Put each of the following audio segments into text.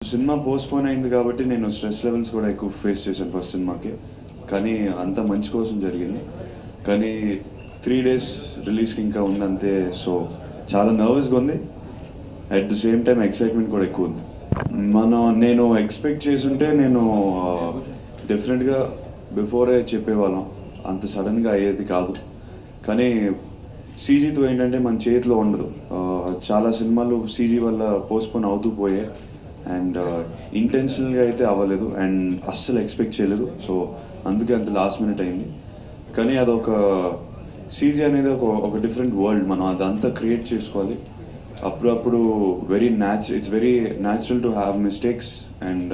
Cinema postpone అయింది కాబట్టి నేను స్ట్రెస్ లెవెల్స్ కూడా ఎక్కువ ఫేస్ చేశాను ఫస్ట్ సినిమాకి. కానీ అంతా మంచి కోసం జరిగింది. కానీ 3 డేస్ రిలీజ్‌కి ఇంకా ఉందంతే. సో చాలా నర్వస్‌గా ఉంది. At the same time excitement కూడా ఎక్కువ ఉంది. నేను ఎక్స్పెక్ట్ చేసుంటే నేను డెఫినెట్‌గా బిఫోరే చెప్పేవాళ్ళం. అంత సడన్‌గా అయ్యేది కాదు. కానీ సీజీతో ఏంటంటే మన చేతిలో ఉండదు. చాలా సినిమాలు సీజీ వల్ల పోస్ట్‌పోన్ అవుతూ పోయాయి. అండ్ ఇంటెన్షనల్గా అయితే అవ్వలేదు అండ్ అస్సలు ఎక్స్పెక్ట్ చేయలేదు. సో అందుకే అంత లాస్ట్ మినిట్ అయింది. కానీ అదొక సీజీ అనేది ఒక డిఫరెంట్ వరల్డ్. మనం అదంతా క్రియేట్ చేసుకోవాలి. అప్పుడప్పుడు it's very natural to have mistakes. And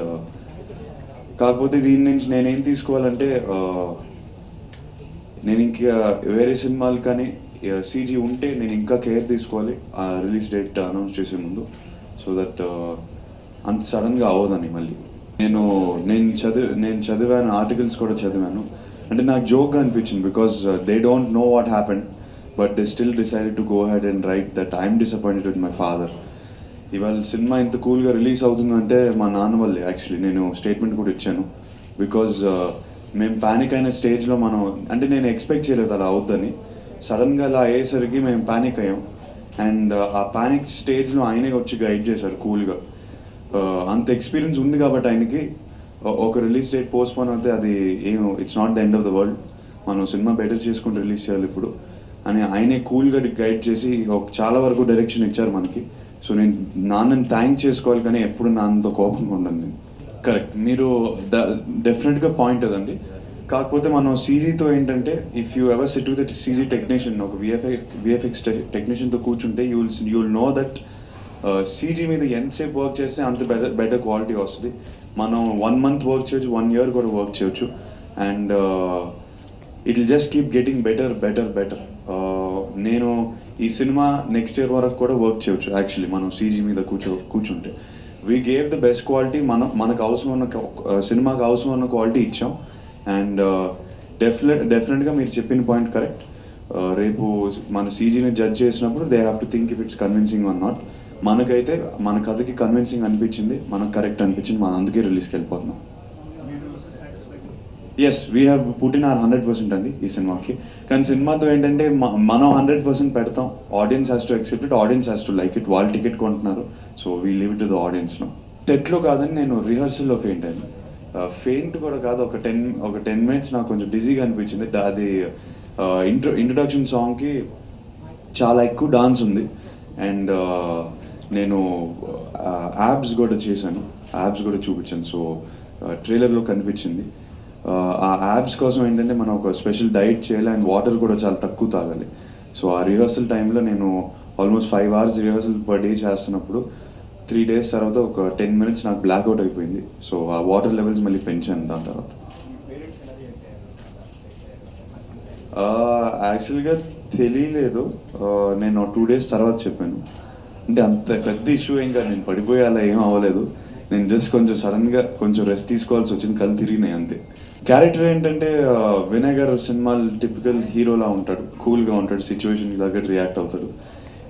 కాకపోతే దీని నుంచి నేనేం తీసుకోవాలంటే నేను ఇంకా వేరే సినిమాలు కానీ సీజీ ఉంటే నేను ఇంకా కేర్ తీసుకోవాలి రిలీజ్ డేట్ అనౌన్స్ చేసే ముందు. సో దట్ అంత సడన్గా అవ్వదని మళ్ళీ నేను చదివాను, ఆర్టికల్స్ కూడా చదివాను. అంటే నాకు జోక్గా అనిపించింది because they don't know what happened but they still decided to go head and right that I'm disappointed with my father. ఇవాళ సినిమా ఇంత కూల్గా రిలీజ్ అవుతుందంటే మా నాన్న వల్లే. యాక్చువల్లీ నేను స్టేట్మెంట్ కూడా ఇచ్చాను. బికాజ్ మేము ప్యానిక్ అయిన స్టేజ్లో అంటే నేను ఎక్స్పెక్ట్ చేయలేదు అలా అవుద్దని. సడన్గా అలా అయ్యేసరికి మేము ప్యానిక్ అయ్యాం. అండ్ ఆ ప్యానిక్ స్టేజ్లో ఆయనే వచ్చి గైడ్ చేశారు కూల్గా. అంత ఎక్స్పీరియన్స్ ఉంది కాబట్టి ఆయనకి ఒక రిలీజ్ డేట్ పోస్ట్పోన్ అయితే అది it's not the end of the world. మనం సినిమా బెటర్ చేసుకుని రిలీజ్ చేయాలి ఇప్పుడు అని ఆయనే కూల్గా గైడ్ చేసి చాలా వరకు డైరెక్షన్ ఇచ్చారు మనకి. సో నేను నాన్నని థ్యాంక్ చేసుకోవాలి కానీ ఎప్పుడు నాన్నతో కోపంగా ఉండను నేను. కరెక్ట్, మీరు డెఫినెట్గా పాయింట్ అదండి. కాకపోతే మనం సీజీతో ఏంటంటే if you ever SIT with CG technician, ఒక విఎఫ్ఎక్స్ టెక్నీషియన్తో కూర్చుంటే you will know that CG మీద ఎంతసేపు వర్క్ చేస్తే అంత బెటర్ క్వాలిటీ వస్తుంది. మనం 1 month వర్క్ చేయొచ్చు, 1 year కూడా వర్క్ చేయొచ్చు. And it will just keep getting better. నేను ఈ సినిమా నెక్స్ట్ ఇయర్ వరకు కూడా వర్క్ చేయొచ్చు యాక్చువల్లీ మనం సీజీ మీద కూర్చుంటే. We gave the best quality. మనకు అవసరం ఉన్న సినిమాకి అవసరం ఉన్న క్వాలిటీ ఇచ్చాం. అండ్ డెఫినెట్గా మీరు చెప్పిన పాయింట్ కరెక్ట్. రేపు మన సీజీని జడ్జ్ చేసినప్పుడు they have to think if it's convincing or not. మనకైతే మన కథకి కన్విన్సింగ్ అనిపించింది, మనకు కరెక్ట్ అనిపించింది, మనం అందుకే రిలీజ్కి వెళ్ళిపోతున్నాం. Yes, we have put in our 100% అండి ఈ సినిమాకి. కానీ సినిమాతో ఏంటంటే మనం 100% పెడతాం. Audience has to accept it, audience has to like it. వాళ్ళు టికెట్ కొంటున్నారు, so we leave it to the ఆడియన్స్లో. సెట్లో కాదని నేను రిహర్సల్లో ఫెయింట్ అయ్యాను. ఫెయింట్ కూడా కాదు, ఒక 10 minutes నాకు కొంచెం డిజీగా అనిపించింది. అది ఇంట్రొడక్షన్ సాంగ్కి చాలా ఎక్కువ డాన్స్ ఉంది. అండ్ నేను యాబ్స్ కూడా చేశాను, యాబ్స్ కూడా చూపించాను. సో ట్రైలర్లో కనిపించింది. ఆ యాబ్స్ కోసం ఏంటంటే మనం ఒక స్పెషల్ డైట్ చేయాలి అండ్ వాటర్ కూడా చాలా తక్కువ తాగాలి. సో ఆ రిహర్సల్ టైంలో నేను almost 5 hours rehearsal per day చేస్తున్నప్పుడు 3 days తర్వాత ఒక 10 minutes నాకు బ్లాక్అవుట్ అయిపోయింది. సో ఆ వాటర్ లెవెల్స్ మళ్ళీ పెంచాను దాని తర్వాత. యాక్చువల్గా తెలియలేదు, నేను 2 days తర్వాత చెప్పాను. అంటే అంత పెద్ద ఇష్యూ ఏం కాదు, నేను పడిపోయి అలా ఏం అవ్వలేదు. నేను జస్ట్ కొంచెం సడన్గా కొంచెం రెస్ట్ తీసుకోవాల్సి వచ్చింది, కళ్ళు తిరిగినాయి అంతే. క్యారెక్టర్ ఏంటంటే వినయ్ సినిమాలు టిపికల్ హీరోలా ఉంటాడు, కూల్గా ఉంటాడు, సిచ్యువేషన్కి తగ్గట్టు రియాక్ట్ అవుతాడు.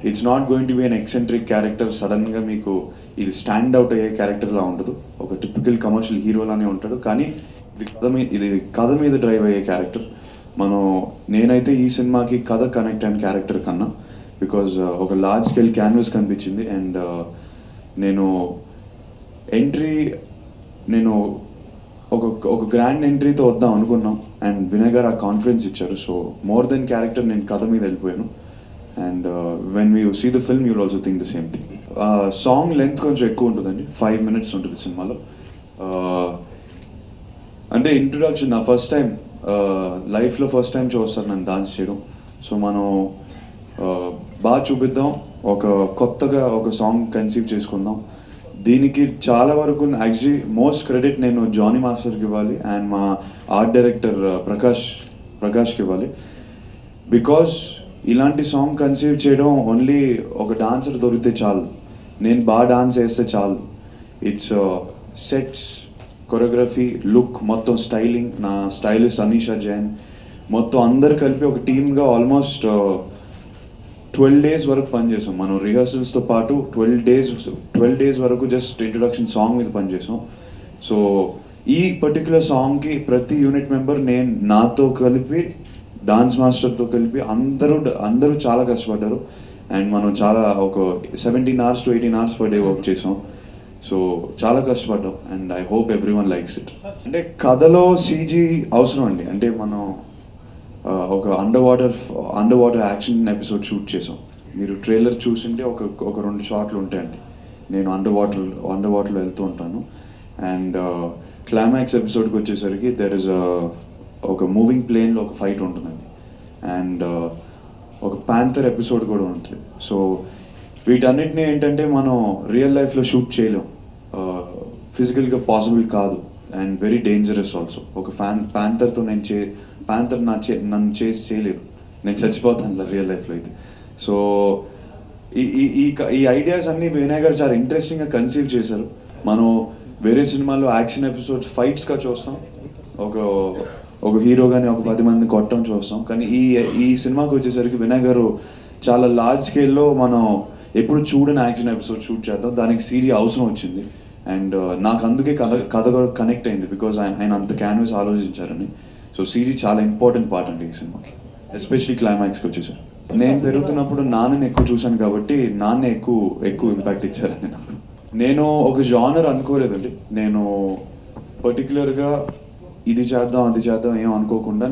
It's not going to be an eccentric character. సడన్గా మీకు ఇది స్టాండ్ అవుట్ అయ్యే క్యారెక్టర్లా ఉండదు, ఒక టిపికల్ కమర్షియల్ హీరోలానే ఉంటాడు. కానీ ఇది కథ మీద డ్రైవ్ అయ్యే క్యారెక్టర్. నేనైతే ఈ సినిమాకి కథ కనెక్ట్ అయిన క్యారెక్టర్ కన్నా బికాజ్ ఒక లార్జ్ స్కేల్ క్యాన్వస్ కనిపించింది. అండ్ నేను ఒక గ్రాండ్ ఎంట్రీతో వద్దాం అనుకున్నాం అండ్ వినయ్ గారు ఆ కాన్ఫిడెన్స్ ఇచ్చారు. సో మోర్ దెన్ క్యారెక్టర్ నేను కథ మీద వెళ్ళిపోయాను. And when you see the film you will also think the same thing. Song length కొంచెం ఎక్కువ ఉంటుందండి, 5 minutes ఉంటుంది సినిమాలో. అంటే ఇంట్రొడక్షన్ నా ఫస్ట్ టైం లైఫ్లో ఫస్ట్ టైం చూస్తాను నన్ను డాన్స్ చేయడం. సో మనం బాగా చూపిద్దాం, కొత్తగా ఒక సాంగ్ కన్సీవ్ చేసుకుందాం. దీనికి చాలా వరకు యాక్చువల్లీ మోస్ట్ క్రెడిట్ నేను జానీ మాస్టర్కి ఇవ్వాలి అండ్ మా ఆర్ట్ డైరెక్టర్ ప్రకాష్కి ఇవ్వాలి. బికాజ్ ఇలాంటి సాంగ్ కన్సీవ్ చేయడం ఓన్లీ ఒక డాన్సర్ దొరికితే చాలు, నేను బాగా డాన్స్ వేస్తే చాలు. ఇట్స్ సెట్స్, కొరియోగ్రఫీ, లుక్, మొత్తం స్టైలింగ్, నా స్టైలిస్ట్ అనీషా జైన్, మొత్తం అందరు కలిపి ఒక టీమ్గా ఆల్మోస్ట్ 12 days వరకు పనిచేసాం మనం రిహర్సల్స్తో పాటు 12 days వరకు జస్ట్ ఇంట్రొడక్షన్ సాంగ్ మీద పనిచేసాం. సో ఈ పర్టికులర్ సాంగ్కి ప్రతి యూనిట్ మెంబర్ నేను నాతో కలిపి డాన్స్ మాస్టర్తో కలిపి అందరూ చాలా కష్టపడ్డారు. అండ్ మనం చాలా ఒక 17 hours to 18 hours per day work చేసాం. సో చాలా కష్టపడ్డాం and I hope everyone likes it. అంటే కథలో సీజీ అవసరం అండి. అంటే మనం ఒక under water action episode shoot చేసాం. మీరు ట్రైలర్ చూసింటే ఒక 2 షాట్లు ఉంటాయండి. నేను అండర్ వాటర్లో వెళ్తూ ఉంటాను. అండ్ క్లైమాక్స్ ఎపిసోడ్కి వచ్చేసరికి దెర్ ఇస్ ఒక మూవింగ్ ప్లేన్లో ఒక ఫైట్ ఉంటుందండి. అండ్ ఒక ప్యాంథర్ ఎపిసోడ్ కూడా ఉంటుంది. సో వీటన్నిటిని ఏంటంటే మనం రియల్ లైఫ్లో షూట్ చేయలేం, ఫిజికల్గా పాసిబుల్ కాదు అండ్ వెరీ డేంజరస్ ఆల్సో. ఒక ప్యాంథర్తో ప్యాంథర్ నన్ను చేయలేదు, నేను చచ్చిపోతాను రియల్ లైఫ్లో అయితే. సో ఈ ఐడియాస్ అన్నీ వినయ్ గారు చాలా ఇంట్రెస్టింగ్గా కన్సీవ్ చేశారు. మనం వేరే సినిమాల్లో యాక్షన్ ఎపిసోడ్స్ ఫైట్స్గా చూస్తాం, ఒక హీరో కానీ ఒక 10 మంది కొట్టడం చూస్తాం. కానీ ఈ సినిమాకి వచ్చేసరికి వినయ్ గారు చాలా లార్జ్ స్కేల్లో మనం ఎప్పుడు చూడని యాక్షన్ ఎపిసోడ్ షూట్ చేద్దాం, దానికి సీజీ అవసరం వచ్చింది. అండ్ నాకు అందుకే కథ కూడా కనెక్ట్ అయింది, బికాజ్ ఆయన అంత క్యాన్వాస్ ఆలోచించారని. సో సీజీ చాలా ఇంపార్టెంట్ పార్ట్ అండి ఈ సినిమాకి, ఎస్పెషలీ క్లైమాక్స్కి వచ్చేసారు. నేను పెరుగుతున్నప్పుడు నాన్నని ఎక్కువ చూశాను కాబట్టి నాన్న ఎక్కువ ఇంపాక్ట్ ఇచ్చారండి నాకు. నేను ఒక జానర్ అనుకోలేదండి. నేను పర్టికులర్గా ఇది చేద్దాం అది చేద్దాం ఏం అనుకోకుండా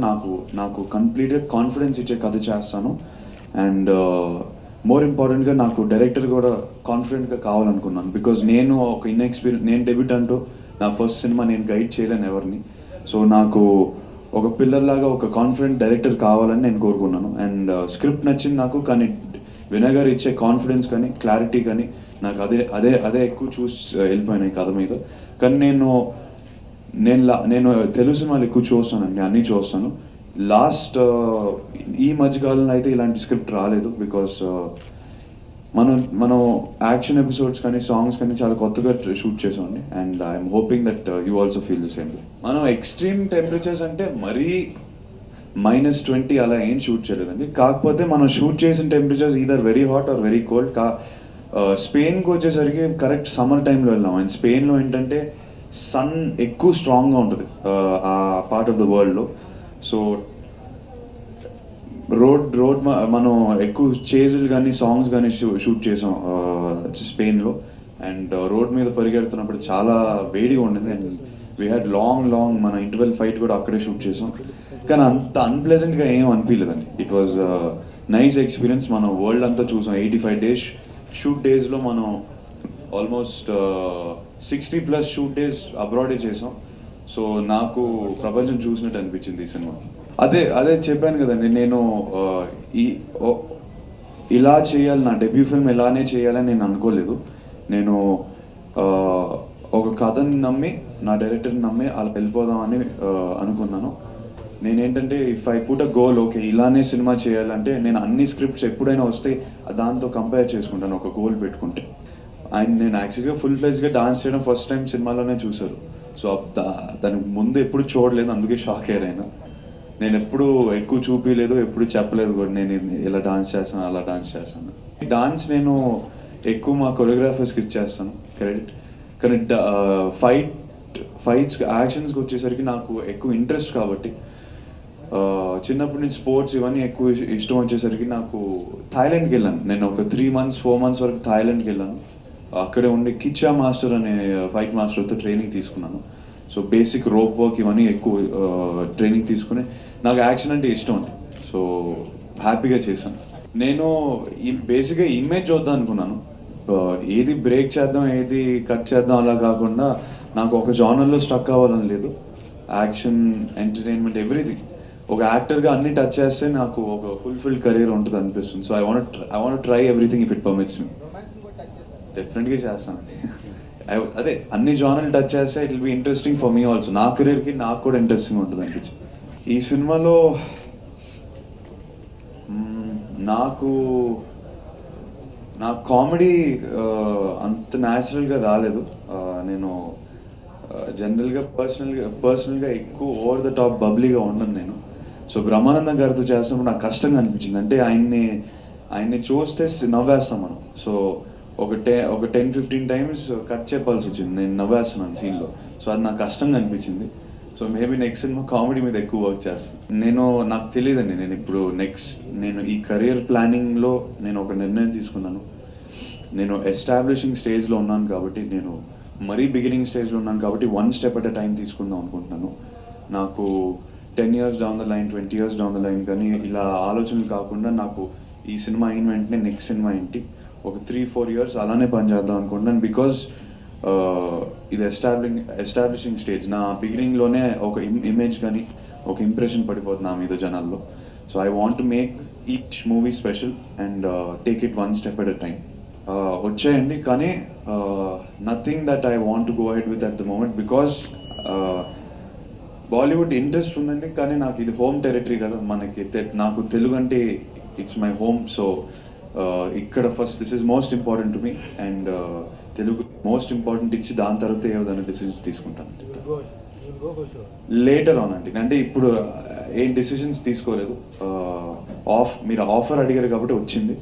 నాకు కంప్లీట్గా కాన్ఫిడెన్స్ ఇచ్చే కథ చేస్తాను. అండ్ మోర్ ఇంపార్టెంట్గా నాకు డైరెక్టర్ కూడా కాన్ఫిడెంట్గా కావాలనుకున్నాను, బికాజ్ నేను ఒక నేను డెబ్యూటెంట్, నా ఫస్ట్ సినిమా, నేను గైడ్ చేయలేను ఎవరిని. సో నాకు ఒక పిల్లర్ లాగా ఒక కాన్ఫిడెంట్ డైరెక్టర్ కావాలని నేను కోరుకున్నాను. అండ్ స్క్రిప్ట్ నచ్చింది నాకు, కానీ వినయ్ గారు ఇచ్చే కాన్ఫిడెన్స్ కానీ క్లారిటీ కానీ నాకు అదే ఎక్కువ చూసి వెళ్ళిపోయినాయి కథ మీద. కానీ నేను తెలుగు సినిమాలు ఎక్కువ చూస్తానండి, అన్నీ చూస్తాను. లాస్ట్ ఈ మధ్యకాలంలో అయితే ఇలాంటి స్క్రిప్ట్ రాలేదు, బికాస్ మనం యాక్షన్ ఎపిసోడ్స్ కానీ సాంగ్స్ కానీ చాలా కొత్తగా షూట్ చేసామండి. And I'm hoping that you also feel the same. మనం ఎక్స్ట్రీమ్ టెంపరేచర్స్ అంటే మరీ -20 అలా ఏం షూట్ చేయలేదండి. కాకపోతే మనం షూట్ చేసిన temperatures either very hot or very cold. స్పెయిన్కి వచ్చేసరికి కరెక్ట్ సమ్మర్ టైంలో వెళ్ళాం. అండ్ స్పెయిన్లో ఏంటంటే సన్ ఎక్కువ స్ట్రాంగ్గా ఉంటుంది ఆ పార్ట్ ఆఫ్ ద వరల్డ్లో. సో రోడ్ మనం ఎక్కువ చేజులు కానీ సాంగ్స్ కానీ షూట్ చేసాం స్పెయిన్లో. అండ్ రోడ్ మీద పరిగెడుతున్నప్పుడు చాలా వేడిగా ఉండింది. అండ్ వీ హ్యాడ్ లాంగ్ మన ఇంటర్వెల్ ఫైట్ కూడా అక్కడే షూట్ చేసాం. కానీ అంత అన్ప్లెజెంట్గా ఏం అనిపించలేదండి. It was nice experience. మనం వరల్డ్ అంతా చూసాం. 85 days షూట్ డేస్లో మనం ఆల్మోస్ట్ 60+ షూట్ డేస్ అబ్రాడే చేసాం. సో నాకు ప్రపంచం చూసినట్టు అనిపించింది ఈ సినిమాకి. అదే చెప్పాను కదండి, నేను ఇలా చేయాలి, నా డెబ్యూ ఫిల్మ్ ఇలానే చేయాలని నేను అనుకోలేదు. నేను ఒక కథని నమ్మి, నా డైరెక్టర్ని నమ్మి అలా వెళ్ళిపోదామని అనుకున్నాను. నేనేంటంటే if I put a goal, okay ఇలానే సినిమా చేయాలంటే నేను అన్ని స్క్రిప్ట్స్ ఎప్పుడైనా వస్తే దాంతో కంపేర్ చేసుకుంటాను ఒక గోల్ పెట్టుకుంటే. అండ్ నేను యాక్చువల్గా ఫుల్ ఫ్లెజ్గా డాన్స్ చేయడం ఫస్ట్ టైం సినిమాలోనే చూశారు. సో దానికి ముందు ఎప్పుడు చూడలేదు, అందుకే షాక్ అయ్యారైనా. నేను ఎప్పుడు ఎక్కువ చూపించలేదు, ఎప్పుడు చెప్పలేదు కూడా నేను ఇలా డాన్స్ చేస్తాను అలా డాన్స్ చేస్తాను. డాన్స్ నేను ఎక్కువ మా కొరియోగ్రాఫర్స్కి ఇచ్చేస్తాను క్రెడిట్. కానీ ఫైట్స్ యాక్షన్స్కి వచ్చేసరికి నాకు ఎక్కువ ఇంట్రెస్ట్ కాబట్టి చిన్నప్పటి నుంచి స్పోర్ట్స్ ఇవన్నీ ఎక్కువ ఇష్టం వచ్చేసరికి నాకు థాయిలాండ్కి వెళ్ళాను. నేను ఒక 3 months 4 months వరకు థాయిలాండ్కి వెళ్ళాను. అక్కడే ఉండి కిచ్చా మాస్టర్ అనే ఫైట్ మాస్టర్తో ట్రైనింగ్ తీసుకున్నాను. సో బేసిక్ రోప్ వర్క్ ఇవన్నీ ఎక్కువ ట్రైనింగ్ తీసుకుని నాకు యాక్షన్ అంటే ఇష్టం అండి. సో హ్యాపీగా చేశాను. నేను బేసిక్గా ఇమేజ్ చూద్దాం అనుకున్నాను, ఏది బ్రేక్ చేద్దాం ఏది కట్ చేద్దాం అలా కాకుండా నాకు ఒక జానర్లో స్టక్ అవ్వాలని లేదు. Action, entertainment, everything. ఒక యాక్టర్గా అన్ని టచ్ చేస్తే నాకు ఒక ఫుల్ఫిల్డ్ కెరీర్ ఉంటుంది అనిపిస్తుంది. So I want try everything if it permits me. డెఫినెట్గా చేస్తానండి. అదే అన్ని జానర్లు టచ్ చేస్తే it will be interesting for me also. నా కెరీర్కి నాకు కూడా ఇంట్రెస్టింగ్ ఉంటుంది అనిపించింది. ఈ సినిమాలో నాకు కామెడీ అంత న్యాచురల్గా రాలేదు. నేను జనరల్గా పర్సనల్గా ఎక్కువ ఓవర్ ద టాప్ బబ్లీగా ఉండను నేను. సో బ్రహ్మానందం గారితో చేస్తున్నప్పుడు నాకు కష్టంగా అనిపించింది. అంటే ఆయన్ని ఆయన్ని చూస్తే నవ్వేస్తాం మనం. సో ఒక 10-15 టైమ్స్ కట్ చెప్పాల్సి వచ్చింది, నేను నవ్వేస్తున్నాను సీన్లో. సో అది నాకు కష్టంగా అనిపించింది. So maybe next cinema comedy మీద ఎక్కువ వర్క్ చేస్తాను. నాకు తెలియదండి, నేను ఈ కెరియర్ ప్లానింగ్లో నేను ఒక నిర్ణయం తీసుకున్నాను. నేను ఎస్టాబ్లిషింగ్ స్టేజ్లో ఉన్నాను కాబట్టి, నేను మరీ బిగినింగ్ స్టేజ్లో ఉన్నాను కాబట్టి 1 స్టెప్ అట్ ఎ టైం తీసుకుందాం అనుకుంటున్నాను. నాకు 10 years down the line, 20 years down the line కానీ ఇలా ఆలోచనలు కాకుండా, నాకు ఈ సినిమా అయిన వెంటనే నెక్స్ట్ సినిమా ఏంటి, ఒక 3-4 years అలానే పనిచేద్దాం అనుకుంటున్నాను. బికాజ్ ఇది ఎస్టాబ్లిషింగ్ స్టేజ్. నా బిగినింగ్లోనే ఒక ఇమేజ్ కానీ ఒక ఇంప్రెషన్ పడిపోతుంది నా మీద జనాల్లో. So I want to make each movie special and take it 1 step at a time. వచ్చాయండి, కానీ nothing that I want to go ahead with at the moment. Because Bollywood interest ఉందండి, కానీ నాకు ఇది హోమ్ టెరిటరీ కదా మనకి. నాకు తెలుగు అంటే ఇట్స్ మై హోమ్. సో ఇక్కడ first this is most important to me, and Telugu most important ఇచ్చి దాని తర్వాత ఏదైనా డిసిషన్స్ తీసుకుంటాను లేటర్ ఆన్ అండి. అంటే ఇప్పుడు ఏం డిసిషన్స్ తీసుకోలేదు. మీరు ఆఫర్ అడిగారు కాబట్టి వచ్చింది.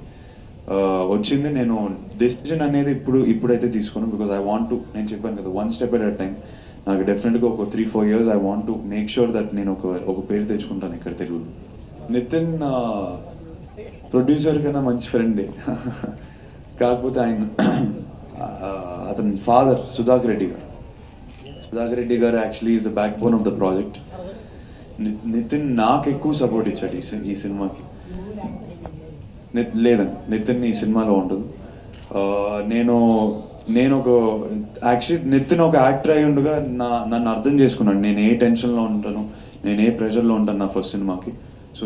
నేను డెసిషన్ అనేది ఇప్పుడైతే తీసుకోను. బికాజ్ ఐ వాంట్ టు, నేను చెప్పాను కదా, 1 స్టెప్ ఎట్ ఎ టైం. నాకు డెఫినెట్గా ఒక 3-4 years I want to make sure that నేను ఒక పేరు తెచ్చుకుంటాను ఇక్కడ తెలుగులో. నితిన్ ప్రొడ్యూసర్ కన్నా మంచి ఫ్రెండే. కాకపోతే అతని ఫాదర్ సుధాకర్ రెడ్డి గారు actually is the backbone of the project. Nithin నాకు ఎక్కువ సపోర్ట్ ఇచ్చాడు ఈ సినిమాకి. లేదండి, నితిన్ ఈ సినిమాలో ఉండదు. నేను యాక్చువల్లీ నితిన్ ఒక యాక్టర్ అయి ఉండగా నన్ను అర్థం చేసుకున్నాను. నేను ఏ టెన్షన్లో ఉంటాను, నేను ఏ ప్రెషర్లో ఉంటాను నా ఫస్ట్ సినిమాకి. సో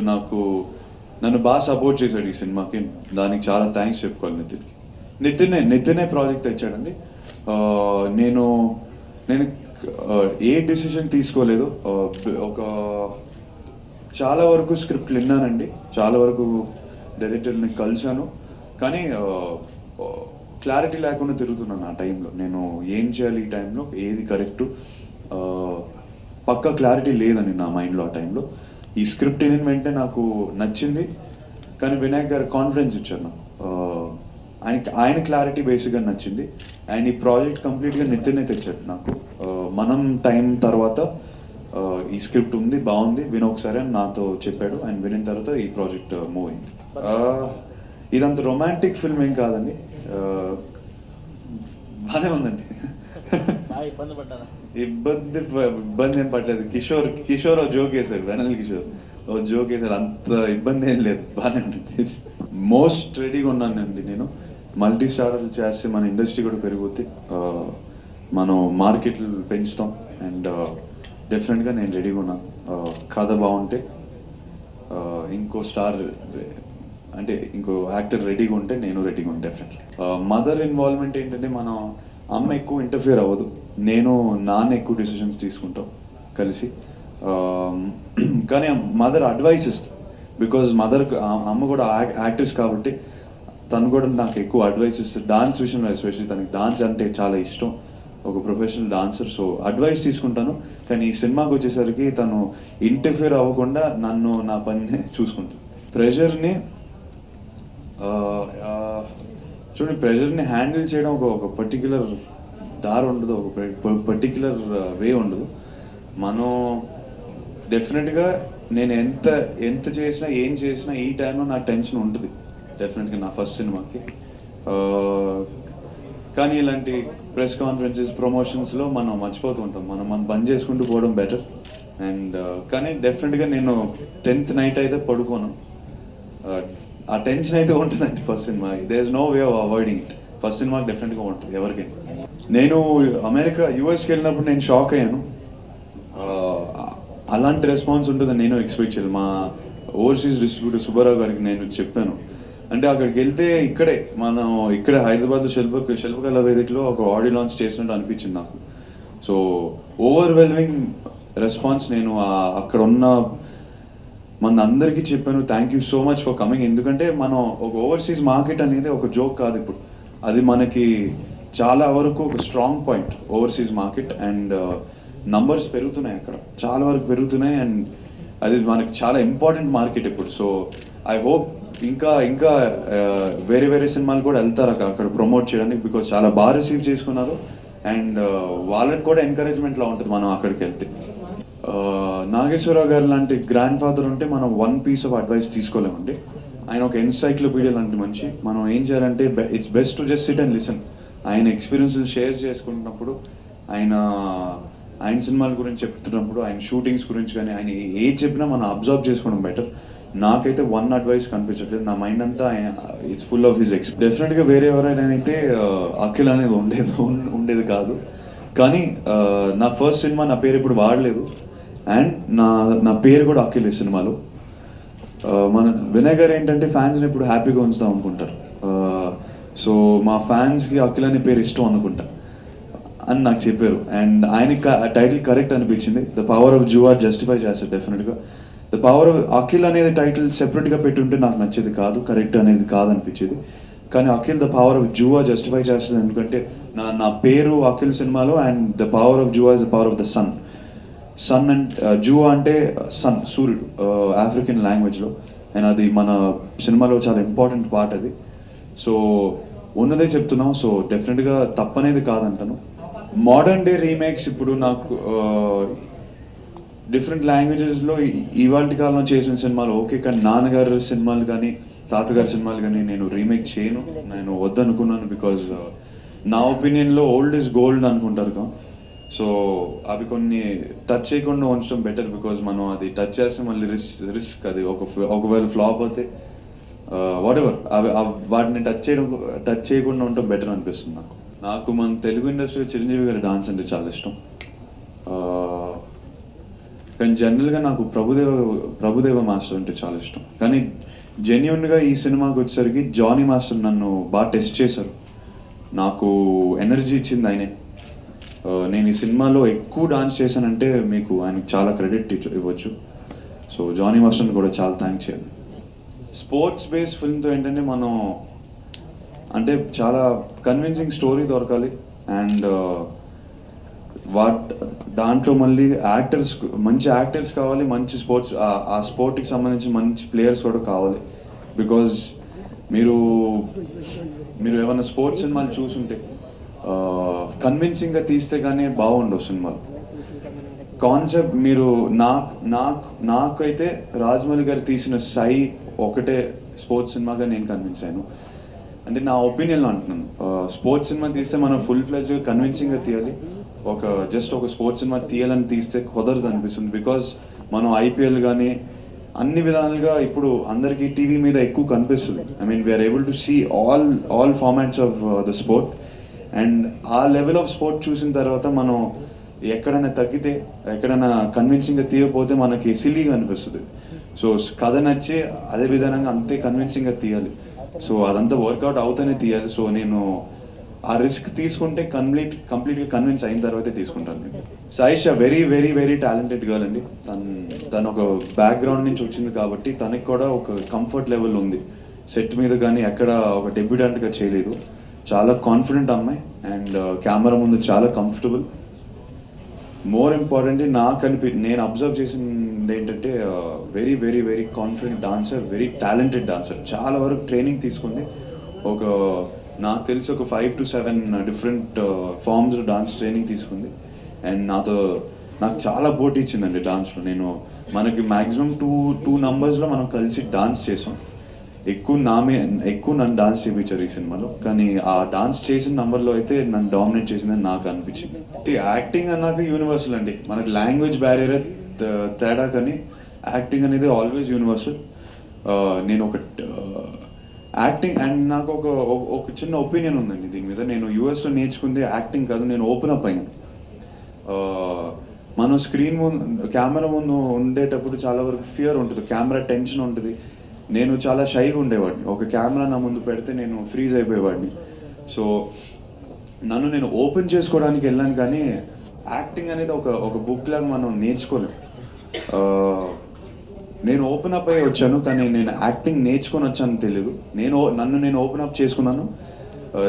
నన్ను బాగా సపోర్ట్ చేశాడు ఈ సినిమాకి. దానికి చాలా థ్యాంక్స్ చెప్పుకోవాలి నితినే ప్రాజెక్ట్ తెచ్చాడండి. నేను ఏ డిసిషన్ తీసుకోలేదు. చాలా వరకు స్క్రిప్ట్లు విన్నానండి, చాలా వరకు డైరెక్టర్ని కలిశాను, కానీ క్లారిటీ లేకుండా తిరుగుతున్నాను ఆ టైంలో. నేను ఏం చేయాలి ఈ టైంలో, ఏది కరెక్టు పక్కా క్లారిటీ లేదని నా మైండ్లో ఆ టైంలో. ఈ స్క్రిప్ట్ విని వెంటనే నాకు నచ్చింది, కానీ వినాయక్ గారు కాన్ఫిడెన్స్ ఇచ్చారు నాకు. ఆయన క్లారిటీ బేసిక్గా నచ్చింది. అండ్ ఈ ప్రాజెక్ట్ కంప్లీట్గా నితినే తెచ్చాడు నాకు. మనం టైం తర్వాత ఈ స్క్రిప్ట్ ఉంది, బాగుంది, విని ఒకసారి అని నాతో చెప్పాడు. అండ్ వినిన తర్వాత ఈ ప్రాజెక్ట్ మూవ్ అయింది. ఇదంత రొమాంటిక్ ఫిల్మ్ ఏం కాదండి, బాగానే ఉందండి. ఇబ్బంది ఏం పడలేదు. కిషోర్ జోక్ వేశాడు, వెనల్ కిషోర్ జోక్ వేశాడు, అంత ఇబ్బంది ఏం లేదు, బాగానే ఉంటుంది. మోస్ట్ రెడీగా ఉన్నానండి నేను. మల్టీ స్టారర్లు చేస్తే మన ఇండస్ట్రీ కూడా పెరుగుద్ది, మనం మార్కెట్లు పెంచుతాం. అండ్ డెఫినెట్గా నేను రెడీగా ఉన్నాను. కథ బాగుంటే, ఇంకో స్టార్ అంటే ఇంకో యాక్టర్ రెడీగా ఉంటే నేను రెడీగా ఉంటాను డెఫినెట్లీ. మదర్ ఇన్వాల్వ్మెంట్ ఏంటంటే, మనం అమ్మ ఎక్కువ ఇంటర్ఫియర్ అవ్వదు, నాన్న ఎక్కువ డిసిషన్స్ తీసుకుంటాం కలిసి. కానీ మదర్ అడ్వైస్ ఇస్తుంది. బికాజ్ అమ్మ కూడా యాక్ట్రెస్ కాబట్టి తను కూడా నాకు ఎక్కువ అడ్వైస్ ఇస్తుంది డాన్స్ విషయంలో. ఎస్పెషల్లీ తనకి డాన్స్ అంటే చాలా ఇష్టం, ఒక ప్రొఫెషనల్ డాన్సర్. సో అడ్వైస్ తీసుకుంటాను. కానీ ఈ సినిమాకి వచ్చేసరికి తను ఇంటర్ఫియర్ అవ్వకుండా నా పని చూసుకుంటాను. ప్రెషర్ని హ్యాండిల్ చేయడం ఒక పర్టిక్యులర్ దారి ఉండదు, ఒక పర్టిక్యులర్ వే ఉండదు. మనం డెఫినెట్గా నేను ఎంత చేసినా ఏం చేసినా ఈ టైంలో నాకు టెన్షన్ ఉంటుంది డెఫినెట్గా నా ఫస్ట్ సినిమాకి. కానీ ఇలాంటి ప్రెస్ కాన్ఫరెన్సెస్, ప్రమోషన్స్లో మనం మర్చిపోతూ ఉంటాం. మనం పని చేసుకుంటూ పోవడం బెటర్. అండ్ కానీ డెఫినెట్గా నేను 10th night అయితే పడుకోను. ఆ టెన్షన్ అయితే ఉంటుందండి ఫస్ట్ సినిమా. There is no way of avoiding it. First సినిమాకి డెఫినెట్గా ఉంటుంది ఎవరికైనా. నేను యుఎస్కి వెళ్ళినప్పుడు నేను షాక్ అయ్యాను. అలాంటి రెస్పాన్స్ ఉంటుందని నేను ఎక్స్పెక్ట్ చేయలేదు. మా ఓవర్సీస్ డిస్ట్రిబ్యూటర్ సుబ్బారావు గారికి నేను చెప్పాను. అంటే అక్కడికి వెళ్తే ఇక్కడే హైదరాబాద్లో శిల్పకళా వేదికలో ఒక ఆడియో లాంచ్ చేసినట్టు అనిపించింది నాకు. So overwhelming response. నేను అక్కడ ఉన్న మన అందరికీ చెప్పాను, thank you so much for coming. ఎందుకంటే మనం ఒక ఓవర్సీస్ మార్కెట్ అనేది ఒక జోక్ కాదు ఇప్పుడు, అది మనకి చాలా వరకు ఒక strong point overseas market. And numbers పెరుగుతున్నాయి అక్కడ, చాలా వరకు పెరుగుతున్నాయి. అండ్ అది మనకి చాలా ఇంపార్టెంట్ మార్కెట్ ఇప్పుడు. సో ఐ హోప్ ఇంకా ఇంకా వేరే వేరే సినిమాలు కూడా వెళ్తారు అక్కడ ప్రమోట్ చేయడానికి, బికాజ్ చాలా బాగా రిసీవ్ చేసుకున్నారు. అండ్ వాళ్ళకి కూడా ఎంకరేజ్మెంట్లా ఉంటుంది మనం అక్కడికి వెళ్తే. నాగేశ్వరరావు గారు లాంటి గ్రాండ్ ఫాదర్ ఉంటే మనం వన్ పీస్ ఆఫ్ అడ్వైస్ తీసుకోలేమండి. ఆయన ఒక ఎన్సైక్లోపీడియా లాంటి మనిషి. మనం ఏం చేయాలంటే it's best to just SIT and listen. ఆయన ఎక్స్పీరియన్స్లు షేర్ చేసుకుంటున్నప్పుడు, ఆయన సినిమాల గురించి చెప్తున్నప్పుడు, ఆయన షూటింగ్స్ గురించి కానీ ఆయన ఏది చెప్పినా మనం అబ్జర్వ్ చేసుకోవడం బెటర్. నాకైతే వన్ అడ్వైస్ కనిపించట్లేదు. నా మైండ్ అంతా ఇట్స్ ఫుల్ ఆఫ్ హిస్ డెఫినెట్గా వేరే ఎవరైనా అయితే అఖిల్ అనేది ఉండేది కాదు. కానీ నా ఫస్ట్ సినిమా నా పేరు ఇప్పుడు వాడలేదు, అండ్ నా పేరు కూడా అఖిల్ ఈ సినిమాలో. మన వినయ్ గారు ఏంటంటే ఫ్యాన్స్ని ఇప్పుడు హ్యాపీగా ఉంచుతాం అనుకుంటారు. సో మా ఫ్యాన్స్కి అఖిల్ అనే పేరు ఇష్టం అనుకుంటా అని నాకు చెప్పారు. అండ్ ఆయనకి టైటిల్ కరెక్ట్ అనిపించింది. The power of Jua justify చేస్తారు డెఫినెట్గా. ద పవర్ ఆఫ్ అఖిల్ అనేది టైటిల్ సెపరేట్గా పెట్టుంటే నాకు నచ్చేది కాదు, కరెక్ట్ అనేది కాదనిపించేది. కానీ Akhil the power of Jua justify చేస్తుంది. ఎందుకంటే నా పేరు అఖిల్ సినిమాలో, and the power of Jua is the power of the sun. Sun and Jua అంటే సన్, సూర్యుడు ఆఫ్రికన్ లాంగ్వేజ్లో. అండ్ అది మన సినిమాలో చాలా ఇంపార్టెంట్ పార్ట్ అది. సో ఉన్నదే చెప్తున్నాం. సో డెఫినెట్గా తప్పనేది కాదంటాను. మోడర్న్ డే రీమేక్స్ ఇప్పుడు నాకు డిఫరెంట్ లాంగ్వేజెస్లో ఇవాళ కాలంలో చేసిన సినిమాలు ఓకే, కానీ నాన్నగారి సినిమాలు కానీ తాతగారి సినిమాలు కానీ నేను రీమేక్ చేయను. నేను వద్దనుకున్నాను. బికాజ్ నా ఒపీనియన్లో ఓల్డ్ ఇస్ గోల్డ్ అనుకుంటారు. సో అవి కొన్ని టచ్ చేయకుండా ఉంచడం బెటర్. బికాజ్ మనం అది టచ్ చేస్తే మళ్ళీ రిస్క్ అది ఒకవేళ ఫ్లాప్ అవుతే వాట్ ఎవర్ వాటిని టచ్ చేయకుండా ఉండటం బెటర్ అనిపిస్తుంది నాకు మన తెలుగు ఇండస్ట్రీలో చిరంజీవి గారి డాన్స్ అంటే చాలా ఇష్టం. కానీ జనరల్గా నాకు ప్రభుదేవ మాస్టర్ అంటే చాలా ఇష్టం. కానీ జెన్యున్గా ఈ సినిమాకి వచ్చేసరికి జానీ మాస్టర్ నన్ను బాగా టెస్ట్ చేశారు. నాకు ఎనర్జీ ఇచ్చింది ఆయనే. నేను ఈ సినిమాలో ఎక్కువ డాన్స్ చేశానంటే మీకు ఆయనకు చాలా క్రెడిట్ ఇవ్వచ్చు. సో జానీ మాస్టర్ని కూడా చాలా థ్యాంక్స్ చేయాలి. స్పోర్ట్స్ బేస్డ్ ఫిల్మ్తో ఏంటంటే మనం అంటే చాలా కన్విన్సింగ్ స్టోరీ దొరకాలి. అండ్ దాంట్లో మళ్ళీ మంచి యాక్టర్స్ కావాలి, మంచి ఆ స్పోర్ట్కి సంబంధించి మంచి ప్లేయర్స్ కూడా కావాలి. బికాజ్ మీరు ఏమైనా స్పోర్ట్స్ సినిమాలు చూసుంటే కన్విన్సింగ్గా తీస్తే కానీ బాగుండవు సినిమాలు. కాన్సెప్ట్ మీరు నాకైతే రాజమౌళి గారు తీసిన సై ఒకటే స్పోర్ట్స్ సినిమాగా నేను కన్విన్స్ అయ్యాను. అంటే నా ఒపీనియన్లో అంటున్నాను. స్పోర్ట్స్ సినిమా తీస్తే మనం ఫుల్ ఫ్లెడ్జ్గా కన్విన్సింగ్గా తీయాలి. జస్ట్ ఒక స్పోర్ట్స్ సినిమా తీయాలని తీస్తే కుదరదు అనిపిస్తుంది. బికాజ్ మనం ఐపీఎల్ కానీ అన్ని విధాలుగా ఇప్పుడు అందరికీ టీవీ మీద ఎక్కువ కనిపిస్తుంది. I mean we are able to see all formats of the sport. And ఆ లెవెల్ ఆఫ్ స్పోర్ట్ చూసిన తర్వాత మనం ఎక్కడైనా తగ్గితే, ఎక్కడైనా కన్విన్సింగ్గా తీయకపోతే మనకి సిల్లీగా అనిపిస్తుంది. సో కథ నచ్చి అదే విధానంగా అంతే కన్విన్సింగ్గా తీయాలి. సో అదంతా వర్కౌట్ అవుతూనే తీయాలి. సో నేను ఆ రిస్క్ తీసుకుంటే కంప్లీట్గా కన్విన్స్ అయిన తర్వాతే తీసుకుంటాను. నేను Saisha very very very talented girl అండి. తను ఒక బ్యాక్గ్రౌండ్ నుంచి వచ్చింది కాబట్టి తనకి కూడా ఒక కంఫర్ట్ లెవెల్ ఉంది. సెట్ మీద కానీ ఎక్కడ ఒక డెబ్యూటెంట్గా చేయలేదు. చాలా కాన్ఫిడెంట్ అమ్మాయి. అండ్ కెమెరా ముందు చాలా కంఫర్టబుల్. మోర్ ఇంపార్టెంట్లీ నేను అబ్జర్వ్ చేసింది ఏంటంటే very very very confident dancer, very talented dancer. చాలా వరకు ట్రైనింగ్ తీసుకుంది. నాకు తెలిసి ఒక 5 to 7 డిఫరెంట్ ఫార్మ్స్లో డాన్స్ ట్రైనింగ్ తీసుకుంది. అండ్ నాకు చాలా పోటీ ఇచ్చిందండి డాన్స్లో. మనకి మ్యాక్సిమం టూ నంబర్స్లో మనం కలిసి డాన్స్ చేసాం. ఎక్కువ నన్ను డాన్స్ చేయించారు ఈ సినిమాలో. కానీ ఆ డాన్స్ చేసిన నంబర్లో అయితే నన్ను డామినేట్ చేసిందని నాకు అనిపించింది. యాక్టింగ్ అన్నాక యూనివర్సల్ అండి. మనకి లాంగ్వేజ్ బ్యారియర్ తేడా, కానీ యాక్టింగ్ అనేది ఆల్వేస్ యూనివర్సల్. నేను యాక్టింగ్ అండ్ నాకు ఒక చిన్న ఒపీనియన్ ఉందండి దీని మీద. నేను యూఎస్లో నేర్చుకుంది యాక్టింగ్ కాదు, నేను ఓపెన్ అప్ అయ్యాను. మనం స్క్రీన్ ముందు కెమెరా ముందు ఉండేటప్పుడు చాలా వరకు ఫియర్ ఉంటుంది, కెమెరా టెన్షన్ ఉంటుంది. నేను చాలా షైగా ఉండేవాడిని. ఒక కెమెరా నా ముందు పెడితే నేను ఫ్రీజ్ అయిపోయేవాడిని. సో నేను ఓపెన్ చేసుకోవడానికి వెళ్ళాను. కానీ యాక్టింగ్ అనేది ఒక బుక్ లాగా మనం నేర్చుకోలేం. నేను ఓపెన్ అప్ అయ్యి వచ్చాను, కానీ నేను యాక్టింగ్ నేర్చుకొని వచ్చాను తెలియదు. నేను ఓపెన్ అప్ చేసుకున్నాను.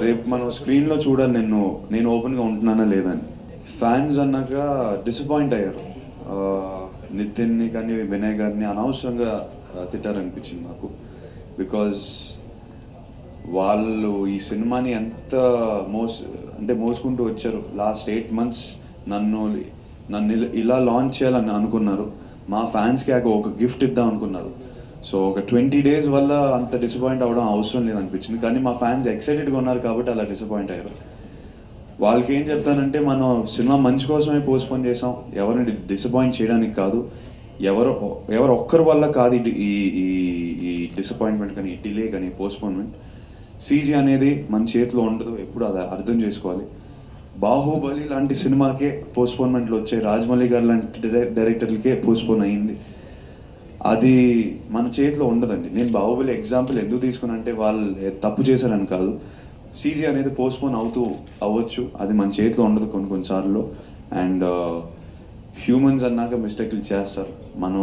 రేపు మనం స్క్రీన్లో చూడాలి నేను ఓపెన్గా ఉంటున్నానా లేదని. ఫ్యాన్స్ అన్నాక డిసప్పాయింట్ అయ్యారు. నితిన్ని కానీ వినయ్ గారిని అనవసరంగా తిట్టారనిపించింది నాకు. బికాజ్ వాళ్ళు ఈ సినిమాని ఎంత మోసుకుంటూ వచ్చారు. లాస్ట్ 8 months నన్ను ఇలా లాంచ్ చేయాలని అనుకున్నారు. మా ఫ్యాన్స్కి ఒక గిఫ్ట్ ఇద్దాం అనుకున్నారు. సో ఒక 20 days వల్ల అంత డిసప్పాయింట్ అవ్వడం అవసరం లేదనిపించింది. కానీ మా ఫ్యాన్స్ ఎక్సైటెడ్గా ఉన్నారు కాబట్టి అలా డిసప్పాయింట్ అయ్యారు. వాళ్ళకి ఏం చెప్తానంటే, మనం సినిమా మంచి కోసమే పోస్ట్పోన్ చేసాం, ఎవరిని డిసప్పాయింట్ చేయడానికి కాదు. ఎవరు ఒక్కరి వల్ల కాదు ఈ డిసప్పాయింట్మెంట్ కానీ, ఈ డిలే కానీ, పోస్ట్పోన్మెంట్. సీజీ అనేది మన చేతిలో ఉండదు, ఎప్పుడు అది అర్థం చేసుకోవాలి. బాహుబలి లాంటి సినిమాకే పోస్ట్పోన్మెంట్లు వచ్చాయి, రాజమౌళి గారు లాంటి డైరెక్టర్లకే పోస్ట్పోన్ అయ్యింది. అది మన చేతిలో ఉండదండి. నేను బాహుబలి ఎగ్జాంపుల్ ఎందుకు తీసుకున్నా అంటే, వాళ్ళు తప్పు చేశారని కాదు. సీజీ అనేది పోస్ట్పోన్ అవ్వచ్చు, అది మన చేతిలో ఉండదు కొన్నిసార్లు. అండ్ హ్యూమన్స్ అన్నాక మిస్టేక్లు చేస్తారు. మనం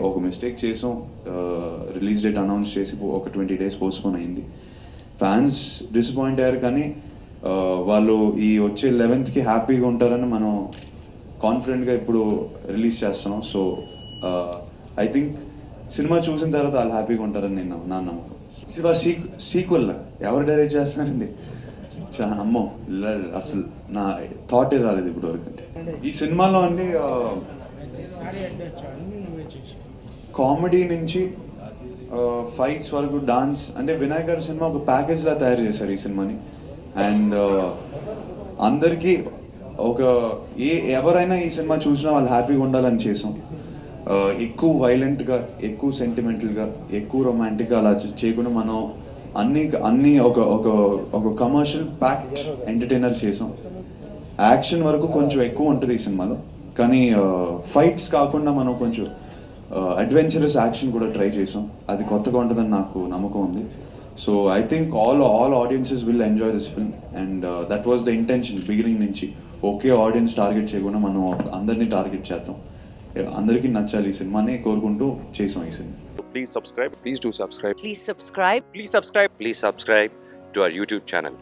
ఒక మిస్టేక్ చేసాం, రిలీజ్ డేట్ అనౌన్స్ చేసి ఒక 20 days పోస్ట్పోన్ అయింది. ఫ్యాన్స్ డిసప్పాయింట్ అయ్యారు, కానీ వాళ్ళు ఈ వచ్చే 11th హ్యాపీగా ఉంటారని మనం కాన్ఫిడెంట్గా ఇప్పుడు రిలీజ్ చేస్తున్నాం. సో ఐ థింక్ సినిమా చూసిన తర్వాత వాళ్ళు హ్యాపీగా ఉంటారని నా నమ్మకం. శివ సీక్వెల్ ఎవరు డైరెక్ట్ చేస్తున్నారండి? అమ్మో, అసలు నా థాటే రాలేదు ఇప్పుడు వరకు. అంటే ఈ సినిమాలో అండి కామెడీ నుంచి ఫైట్స్ వరకు, డాన్స్, అంటే వినాయక్ గారి సినిమా ఒక ప్యాకేజ్లా తయారు చేశారు ఈ సినిమాని. అండ్ అందరికీ ఎవరైనా ఈ సినిమా చూసినా వాళ్ళు హ్యాపీగా ఉండాలని చేసాం. ఎక్కువ వైలెంట్గా, ఎక్కువ సెంటిమెంటల్గా, ఎక్కువ రొమాంటిక్గా అలా చేయకుండా మనం అన్ని ఒక కమర్షియల్ ప్యాక్డ్ ఎంటర్టైనర్ చేసాం. యాక్షన్ వరకు కొంచెం ఎక్కువ ఉంటుంది ఈ సినిమాలో, కానీ ఫైట్స్ కాకుండా మనం కొంచెం అడ్వెంచరస్ యాక్షన్ కూడా ట్రై చేసాం. అది కొత్తగా ఉంటుందని నాకు నమ్మకం ఉంది. So I think all audiences will enjoy this film. And that was the intention beginning నుంచి. ఒకే ఆడియన్స్ టార్గెట్ చేయకుండా మనం అందరినీ టార్గెట్ చేద్దాం, అందరికీ నచ్చాలి ఈ సినిమాని కోరుకుంటూ చేసాం ఈ cinema. Please subscribe. Please do subscribe. Please subscribe. Please subscribe. Please subscribe to our YouTube channel.